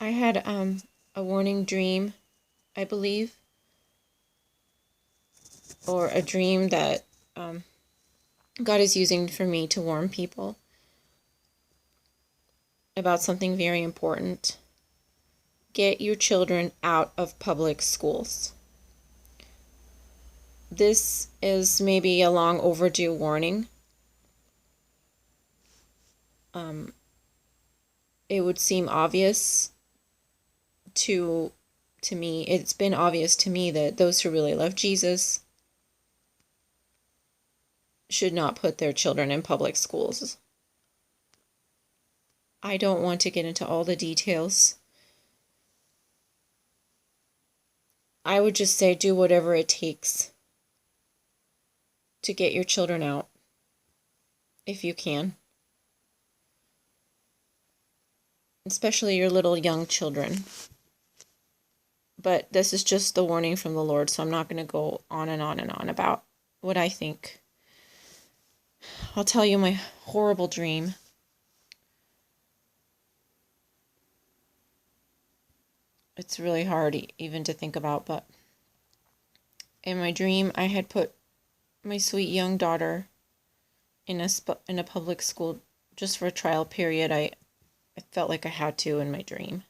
I had a warning dream, I believe, or a dream that God is using for me to warn people about something very important. Get your children out of public schools. This is maybe a long overdue warning. It would seem obvious to me. It's been obvious to me that those who really love Jesus should not put their children in public schools. I don't want to get into all the details. I would just say do whatever it takes to get your children out, if you can. Especially your little young children. But this is just the warning from the Lord, so I'm not going to go on and on and on about what I think. I'll tell you my horrible dream. It's really hard even to think about, but in my dream, I had put my sweet young daughter in a public school just for a trial period. I felt like I had to in my dream.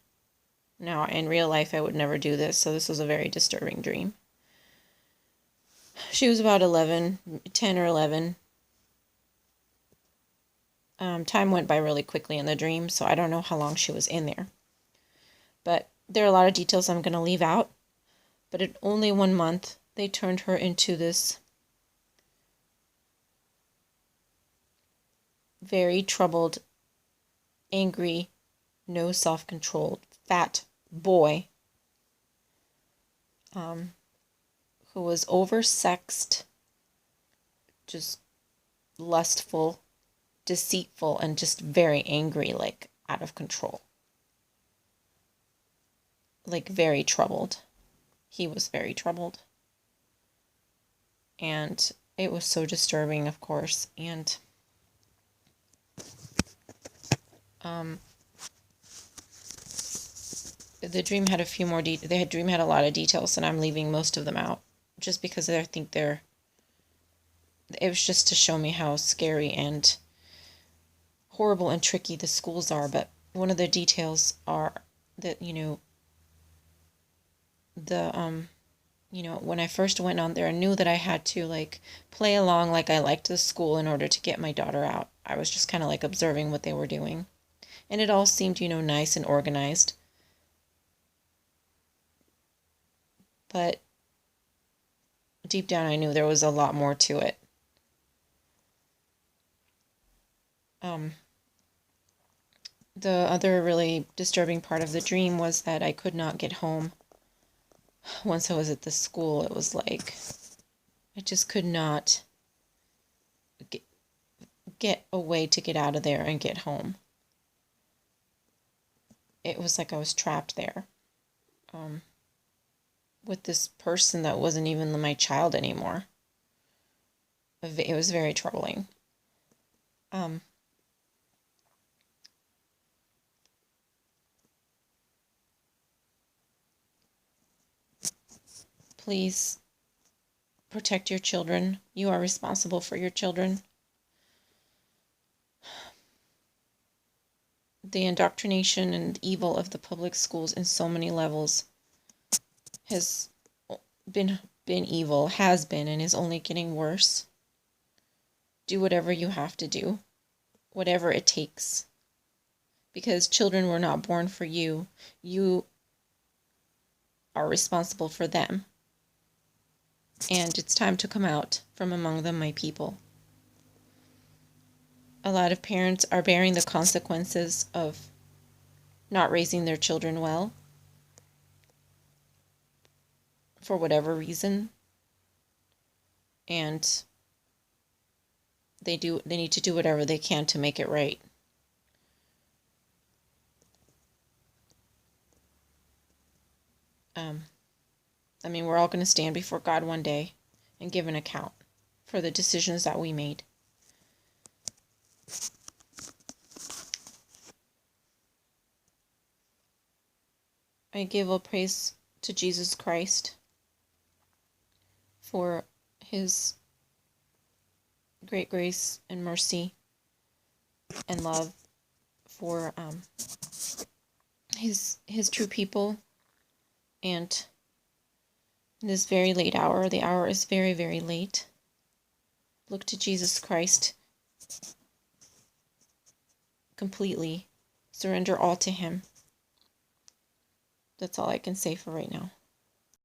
Now, in real life, I would never do this, so this was a very disturbing dream. She was about 10 or 11. Time went by really quickly in the dream, so I don't know how long she was in there. But there are a lot of details I'm going to leave out. But in only 1 month, they turned her into this very troubled, angry, no self-controlled, fat boy who was oversexed, just lustful, deceitful, and just very angry, like out of control. Like very troubled. He was very troubled. And it was so disturbing, of course. And the dream had a few more the dream had a lot of details, and I'm leaving most of them out just because I think it was just to show me how scary and horrible and tricky the schools are. But one of the details are that, when I first went on there, I knew that I had to play along like I liked the school in order to get my daughter out. I was just kind of observing what they were doing. And it all seemed, nice and organized. But deep down I knew there was a lot more to it. The other really disturbing part of the dream was that I could not get home. Once I was at the school, it was like I just could not get a way to get out of there and get home. It was like I was trapped there with this person that wasn't even my child anymore. It was very troubling. Please protect your children. You are responsible for your children. The indoctrination and evil of the public schools in so many levels has been evil, has been, and is only getting worse. Do whatever you have to do, whatever it takes. Because children were not born for you. You are responsible for them. And it's time to come out from among them, my people. A lot of parents are bearing the consequences of not raising their children well for whatever reason. And they need to do whatever they can to make it right. We're all going to stand before God one day and give an account for the decisions that we made. I give all praise to Jesus Christ for his great grace and mercy and love for his true people. And in this very late hour, the hour is very, very late, look to Jesus Christ completely. Surrender all to him. That's all I can say for right now.